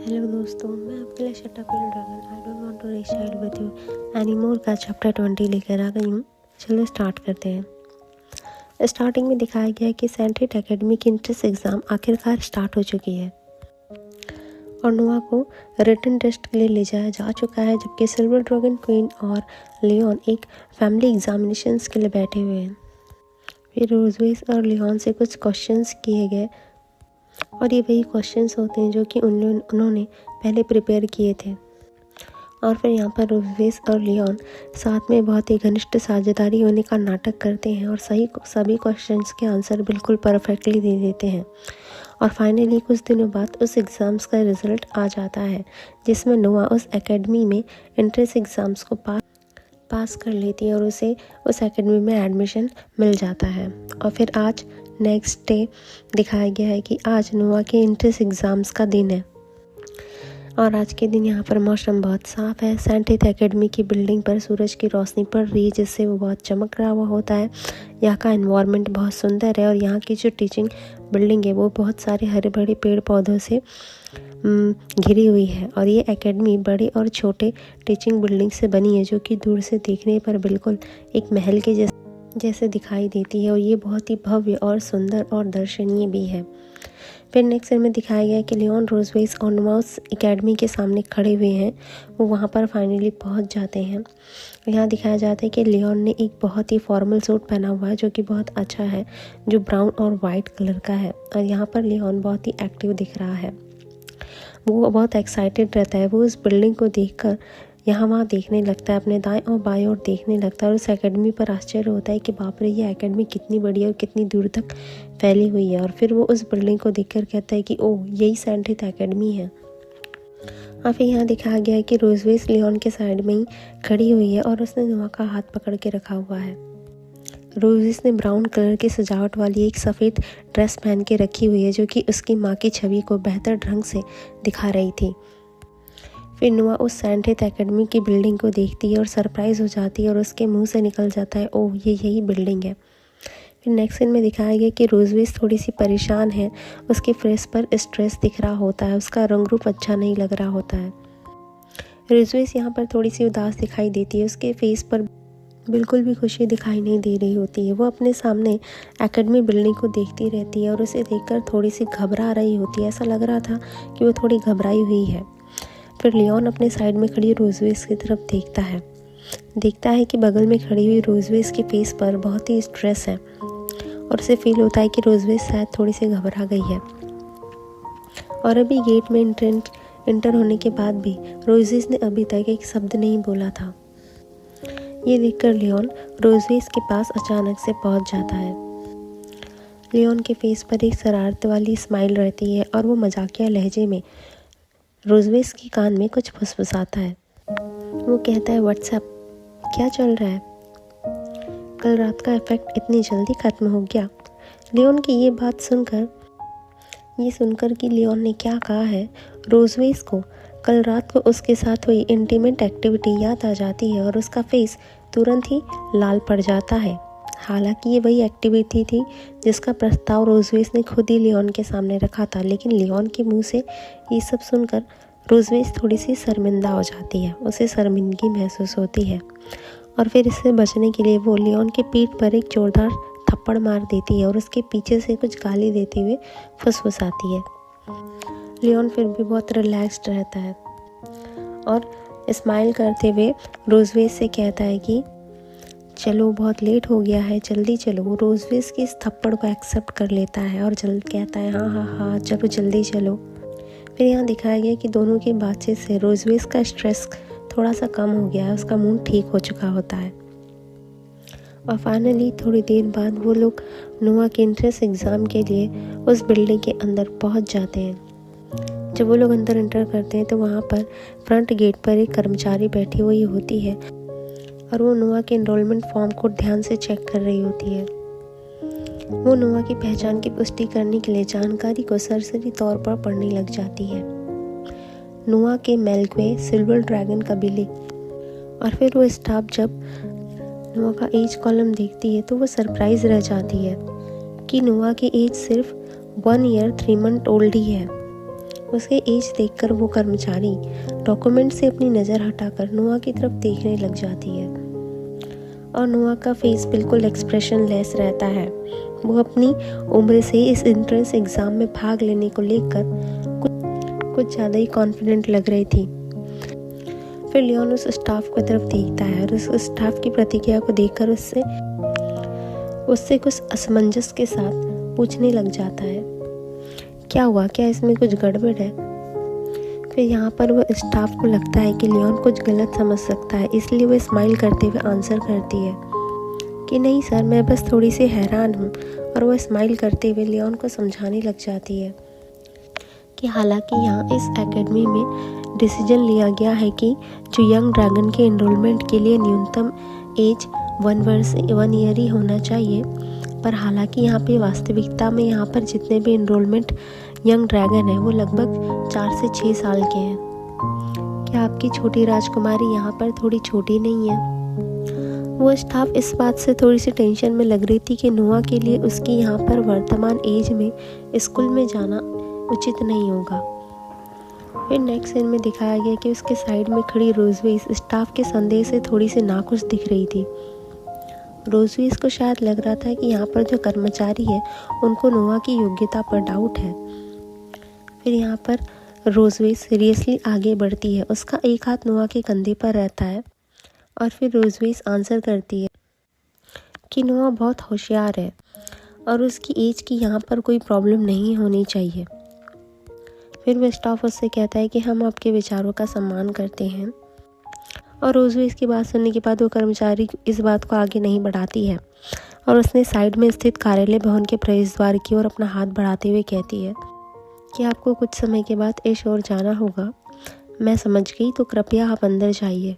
Hello दोस्तों, मैं आपके लिए shut up dragon I don't want to reside with you anymore का चैप्टर 20 लेकर आ गई हूँ। चलो स्टार्ट करते हैं। स्टार्टिंग में दिखाया गया है कि सेंट्रिट एकेडमी की इंट्रेंस एग्ज़ाम आखिरकार स्टार्ट हो चुकी है और नोआ को रिटन टेस्ट के लिए ले जाया जा चुका है, जबकि सिल्वर ड्रैगन क्वीन और लियोन एक फैमिली एग्जामिनेशंस के लिए बैठे हुए हैं। फिर रोजवेस और लियोन से कुछ क्वेश्चंस किए गए और ये वही क्वेश्चंस होते हैं जो कि उन्होंने पहले प्रिपेयर किए थे। और फिर यहाँ पर रोजवेस और लियोन साथ में बहुत ही घनिष्ठ साझेदारी होने का नाटक करते हैं और सभी क्वेश्चंस के आंसर बिल्कुल परफेक्टली दे देते हैं। और फाइनली कुछ दिनों बाद उस एग्ज़ाम्स का रिज़ल्ट आ जाता है जिसमें नोआ उस एकेडमी में एंट्रेंस एग्ज़ाम्स को पास कर लेती है और उसे उस एकेडमी में एडमिशन मिल जाता है। और फिर आज नेक्स्ट डे दिखाया गया है कि आज नोआ के एंट्रेंस एग्ज़ाम्स का दिन है और आज के दिन यहाँ पर मौसम बहुत साफ है। सेंट्रिट एकेडमी की बिल्डिंग पर सूरज की रोशनी पड़ रही है जिससे वो बहुत चमक रहा हुआ होता है। यहाँ का एनवायरनमेंट बहुत सुंदर है और यहाँ की जो टीचिंग बिल्डिंग है वो बहुत सारे हरे भरे पेड़ पौधों से घिरी हुई है। और ये एकेडमी बड़े और छोटे टीचिंग बिल्डिंग से बनी है जो कि दूर से देखने पर बिल्कुल एक महल के जैसे दिखाई देती है और ये बहुत ही भव्य और सुंदर और दर्शनीय भी है। फिर नेक्स्ट सीन में दिखाया गया है कि लियोन रोजवेस और नोआ उस एकेडमी के सामने खड़े हुए हैं। वो वहाँ पर फाइनली पहुँच जाते हैं। यहाँ दिखाया जाता है कि लियोन ने एक बहुत ही फॉर्मल सूट पहना हुआ है जो कि बहुत अच्छा है, जो ब्राउन और वाइट कलर का है। और यहाँ पर लियोन बहुत ही एक्टिव दिख रहा है, वो बहुत एक्साइटेड रहता है। वो उस बिल्डिंग को देखकर यहाँ वहाँ देखने लगता है, अपने दाएं और बाएं ओर देखने लगता है और उस एकेडमी पर आश्चर्य होता है कि बाप रे, ये एकेडमी कितनी बड़ी है और कितनी दूर तक फैली हुई है। और फिर वो उस बिल्डिंग को देखकर कहता है कि ओह, यही सेंट्रिट एकेडमी है। और फिर यहाँ दिखाया गया है कि रोजवेस लियोन के साइड में ही खड़ी हुई है और उसने नोआ का हाथ पकड़ के रखा हुआ है। रोजेस ने ब्राउन कलर की सजावट वाली एक सफ़ेद ड्रेस पहन के रखी हुई है जो कि उसकी माँ की छवि को बेहतर ढंग से दिखा रही थी। फिर नोआ उस सेंट्रिट एकेडमी की बिल्डिंग को देखती है और सरप्राइज हो जाती है और उसके मुंह से निकल जाता है, ओह, ये यही बिल्डिंग है। फिर नेक्स्ट सीन में दिखाया गया कि रोजवेस थोड़ी सी परेशान है, उसके फेस पर स्ट्रेस दिख रहा होता है, उसका रंग रूप अच्छा नहीं लग रहा होता है। रोजवेस यहाँ पर थोड़ी सी उदास दिखाई देती है, उसके फेस पर बिल्कुल भी खुशी दिखाई नहीं दे रही होती है। वो अपने सामने एकेडमी बिल्डिंग को देखती रहती है और उसे देखकर थोड़ी सी घबरा रही होती है, ऐसा लग रहा था कि वो थोड़ी घबराई हुई है। फिर लियोन अपने साइड में खड़ी रोजवेस की तरफ देखता है कि बगल में खड़ी हुई रोजवेस के फेस पर बहुत ही स्ट्रेस है और उसे फील होता है कि रोजवेस शायद थोड़ी सी घबरा गई है। और अभी गेट में इंटर होने के बाद भी रोजवेस ने अभी तक एक शब्द नहीं बोला था। ये देखकर लियोन रोजवेस के पास अचानक से पहुंच जाता है। लियोन के फेस पर एक शरारत वाली स्माइल रहती है और वो मजाकिया लहजे में रोजवेस के कान में कुछ फुसफुसाता है। वो कहता है, व्हाट्सएप, क्या चल रहा है? कल रात का इफेक्ट इतनी जल्दी खत्म हो गया। लियोन की ये बात सुनकर कि लियोन ने क्या कहा है, रोजवेस को कल रात को उसके साथ हुई इंटीमेट एक्टिविटी याद आ जाती है और उसका फेस तुरंत ही लाल पड़ जाता है। हालांकि ये वही एक्टिविटी थी जिसका प्रस्ताव रोजवेस ने खुद ही लियोन के सामने रखा था, लेकिन लियोन के मुंह से ये सब सुनकर रोजवेस थोड़ी सी शर्मिंदा हो जाती है, उसे शर्मिंदगी महसूस होती है। और फिर इससे बचने के लिए वो लियोन के पीठ पर एक जोरदार थप्पड़ मार देती है और उसके पीछे से कुछ गाली देते हुए फुसफुसाती है। लियोन फिर भी बहुत रिलैक्स्ड रहता है और स्माइल करते हुए रोजवेस से कहता है कि चलो, बहुत लेट हो गया है, जल्दी चलो। वो रोजवेस की इस थप्पड़ को एक्सेप्ट कर लेता है और जल्द कहता है, हाँ, चलो जल्दी चलो। फिर यहाँ दिखाया गया कि दोनों की बातचीत से रोजवेस का स्ट्रेस थोड़ा सा कम हो गया है, उसका मूड ठीक हो चुका होता है। और फाइनली थोड़ी देर बाद वो लोग नोआ के एंट्रेंस एग्ज़ाम के लिए उस बिल्डिंग के अंदर पहुँच जाते हैं। जब वो लोग अंदर एंटर करते हैं तो वहाँ पर फ्रंट गेट पर एक कर्मचारी बैठी हुई होती है और वो नोआ के एनरोलमेंट फॉर्म को ध्यान से चेक कर रही होती है। वो नोआ की पहचान की पुष्टि करने के लिए जानकारी को सरसरी तौर पर पढ़ने लग जाती है, नोआ के मेल्क्वे सिल्वर ड्रैगन कबीले। और फिर वो स्टाफ जब नोआ का एज कॉलम देखती है तो वो सरप्राइज रह जाती है कि नोआ की एज सिर्फ 1 ईयर 3 मंथ ओल्ड ही है। उसके एज देखकर वो कर्मचारी डॉक्यूमेंट से अपनी नज़र हटाकर नोआ की तरफ देखने लग जाती है और नोआ का फेस बिल्कुल एक्सप्रेशन लेस रहता है। वो अपनी उम्र से इस एंट्रेंस एग्ज़ाम में भाग लेने को लेकर कुछ ज़्यादा ही कॉन्फिडेंट लग रही थी। फिर लियोन उस स्टाफ की तरफ देखता है और उस स्टाफ की प्रतिक्रिया को देखकर उससे कुछ असमंजस के साथ पूछने लग जाता है, क्या हुआ, क्या इसमें कुछ गड़बड़ है? फिर यहाँ पर वो स्टाफ को लगता है कि लियोन कुछ गलत समझ सकता है, इसलिए वो स्माइल करते हुए आंसर करती है कि नहीं सर, मैं बस थोड़ी सी हैरान हूँ। और वो स्माइल करते हुए लियोन को समझाने लग जाती है कि हालांकि यहाँ इस एकेडमी में डिसीजन लिया गया है कि जो यंग ड्रैगन के एनरोलमेंट के लिए न्यूनतम एज 1 ईयर ही होना चाहिए, पर हालांकि यहाँ पे वास्तविकता में यहाँ पर जितने भी एनरोलमेंट यंग ड्रैगन है वो लगभग 4 से 6 साल के हैं। क्या आपकी छोटी राजकुमारी यहाँ पर थोड़ी छोटी नहीं है? वो स्टाफ इस बात से थोड़ी सी टेंशन में लग रही थी कि नोआ के लिए उसकी यहाँ पर वर्तमान एज में स्कूल में जाना उचित नहीं होगा। फिर नेक्स्ट सीन में दिखाया गया कि उसके साइड में खड़ी रोजवेज स्टाफ के संदेह से थोड़ी सी नाखुश दिख रही थी। रोजवेज को शायद लग रहा था कि यहाँ पर जो कर्मचारी है उनको नोआ की योग्यता पर डाउट है। फिर यहाँ पर रोजवेज सीरियसली आगे बढ़ती है, उसका एक हाथ नोआ के कंधे पर रहता है और फिर रोजवेज आंसर करती है कि नोआ बहुत होशियार है और उसकी एज की यहाँ पर कोई प्रॉब्लम नहीं होनी चाहिए। फिर वो स्टाफ उससे कहता है कि हम आपके विचारों का सम्मान करते हैं और रोजवेज की बात सुनने के बाद वो कर्मचारी इस बात को आगे नहीं बढ़ाती है और उसने साइड में स्थित कार्यालय भवन के प्रवेश द्वार की ओर अपना हाथ बढ़ाते हुए कहती है कि आपको कुछ समय के बाद इस ओर जाना होगा। मैं समझ गई, तो कृपया आप अंदर जाइए।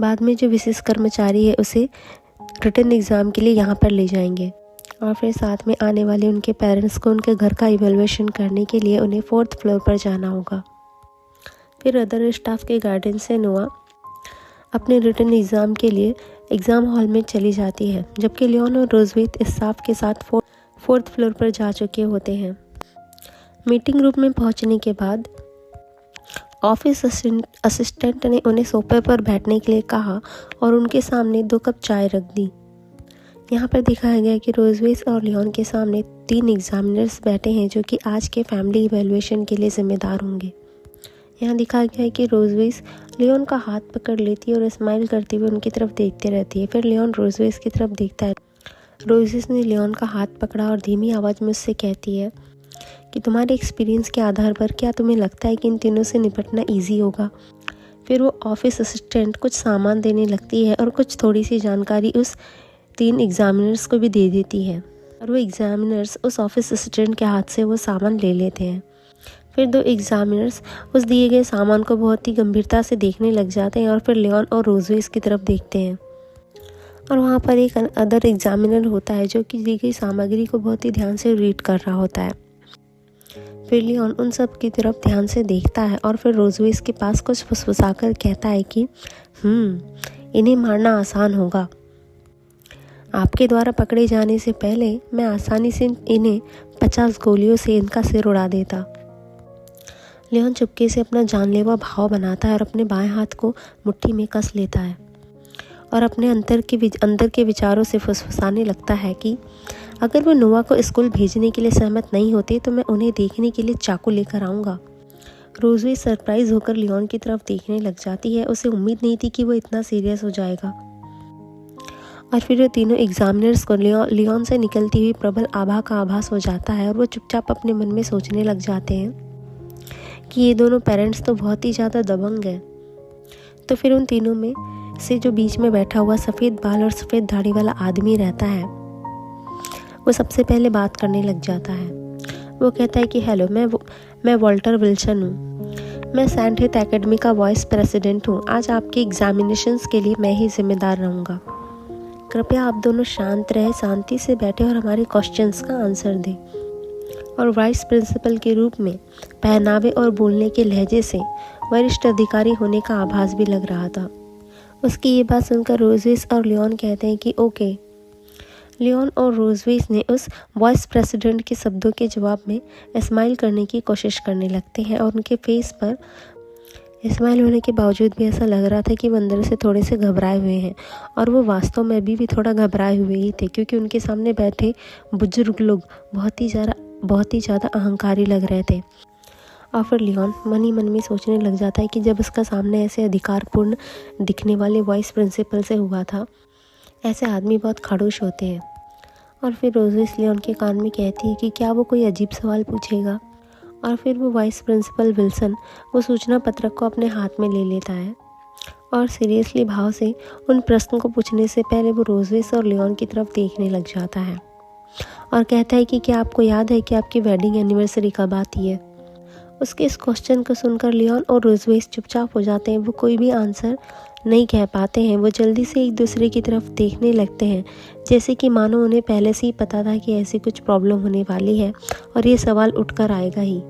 बाद में जो विशेष कर्मचारी है उसे रिटन एग्ज़ाम के लिए यहाँ पर ले जाएंगे और फिर साथ में आने वाले उनके पेरेंट्स को उनके घर का इवैल्यूएशन करने के लिए उन्हें 4th फ्लोर पर जाना होगा। फिर अदर स्टाफ के गाइडेंस से नोआ अपने रिटन एग्ज़ाम के लिए एग्ज़ाम हॉल में चली जाती है, जबकि लियोन और रोजवेज इस स्टाफ के साथ 4th फ्लोर पर जा चुके होते हैं। मीटिंग रूम में पहुंचने के बाद ऑफिस असिस्टेंट ने उन्हें सोफे पर बैठने के लिए कहा और उनके सामने 2 कप चाय रख दी। यहाँ पर दिखाया गया कि रोजवेज और लियोन के सामने 3 एग्जामिनर्स बैठे हैं जो कि आज के फैमिली इवैल्यूएशन के लिए जिम्मेदार होंगे। यहाँ दिखाया गया है कि रोजवेज लियोन का हाथ पकड़ लेती है और स्माइल करते हुए उनकी तरफ देखते रहती है। फिर लियोन रोजवेज की तरफ देखता है। रोजवेज ने लियोन का हाथ पकड़ा और धीमी आवाज़ में उससे कहती है कि तुम्हारे एक्सपीरियंस के आधार पर क्या तुम्हें लगता है कि इन तीनों से निपटना ईजी होगा? फिर वो ऑफिस असिस्टेंट कुछ सामान देने लगती है और कुछ थोड़ी सी जानकारी उस 3 एग्जामिनर्स को भी दे देती है और वो एग्जामिनर्स उस ऑफिस असिस्टेंट के हाथ से वो सामान ले लेते हैं। फिर 2 एग्जामिनर्स उस दिए गए सामान को बहुत ही गंभीरता से देखने लग जाते हैं और फिर लियोन और रोजवेज की तरफ देखते हैं और वहाँ पर एक अदर एग्जामिनर होता है जो कि दी गई सामग्री को बहुत ही ध्यान से रीड कर रहा होता है। फिर लियोन उन सब की तरफ ध्यान से देखता है और फिर रोजवेज के पास कुछ फुसफुसाकर कहता है कि इन्हें मारना आसान होगा। आपके द्वारा पकड़े जाने से पहले मैं आसानी से इन्हें 50 गोलियों से इनका सिर उड़ा देता। लियोन चुपके से अपना जानलेवा भाव बनाता है और अपने बाएं हाथ को मुट्ठी में कस लेता है और अपने अंदर के विचारों से फुसफुसाने लगता है कि अगर वो नोआ को स्कूल भेजने के लिए सहमत नहीं होते तो मैं उन्हें देखने के लिए चाकू लेकर आऊँगा। रोजवेज सरप्राइज होकर लियोन की तरफ देखने लग जाती है। उसे उम्मीद नहीं थी कि वो इतना सीरियस हो जाएगा। और फिर वो तीनों एग्जामिनर्स को लियोन से निकलती हुई प्रबल आभा का आभास हो जाता है और वो चुपचाप अपने मन में सोचने लग जाते हैं कि ये दोनों पेरेंट्स तो बहुत ही ज़्यादा दबंग हैं। तो फिर उन तीनों में से जो बीच में बैठा हुआ सफ़ेद बाल और सफ़ेद दाढ़ी वाला आदमी रहता है वो सबसे पहले बात करने लग जाता है। वो कहता है कि हेलो, मैं वॉल्टर विल्सन हूँ। मैं सेंट हेथ एकेडमी का वाइस प्रेसिडेंट हूँ। आज आपके एग्जामिनेशंस के लिए मैं ही जिम्मेदार रहूँगा। कृपया आप दोनों शांत रहे, शांति से बैठे और हमारे क्वेश्चंस का आंसर दें। और वाइस प्रिंसिपल के रूप में पहनावे और बोलने के लहजे से वरिष्ठ अधिकारी होने का आभास भी लग रहा था। उसकी ये बात सुनकर रोजेस और लियोन कहते हैं कि ओके। लियोन और रोजवेज ने उस वाइस प्रेसिडेंट के शब्दों के जवाब में स्माइल करने की कोशिश करने लगते हैं और उनके फेस पर स्माइल होने के बावजूद भी ऐसा लग रहा था कि वो अंदर से थोड़े से घबराए हुए हैं। और वो वास्तव में अभी भी थोड़ा घबराए हुए ही थे, क्योंकि उनके सामने बैठे बुजुर्ग लोग बहुत ही ज़्यादा अहंकारी लग रहे थे। और फिर लियोन मन ही मन में सोचने लग जाता है कि जब उसका सामने ऐसे अधिकारपूर्ण दिखने वाले वाइस प्रिंसिपल से हुआ था, ऐसे आदमी बहुत खड़ूस होते हैं। और फिर रोजेस लियोन के कान में कहती है कि क्या वो कोई अजीब सवाल पूछेगा। और फिर वो वाइस प्रिंसिपल विल्सन वो सूचना पत्रक को अपने हाथ में ले लेता है और सीरियसली भाव से उन प्रश्न को पूछने से पहले वो रोजेस और लियोन की तरफ देखने लग जाता है और कहता है कि क्या आपको याद है कि आपकी वेडिंग एनिवर्सरी कब आती है। उसके इस क्वेश्चन को सुनकर लियोन और रोजवेस चुपचाप हो जाते हैं। वो कोई भी आंसर नहीं कह पाते हैं। वो जल्दी से एक दूसरे की तरफ देखने लगते हैं, जैसे कि मानो उन्हें पहले से ही पता था कि ऐसी कुछ प्रॉब्लम होने वाली है और ये सवाल उठकर आएगा ही।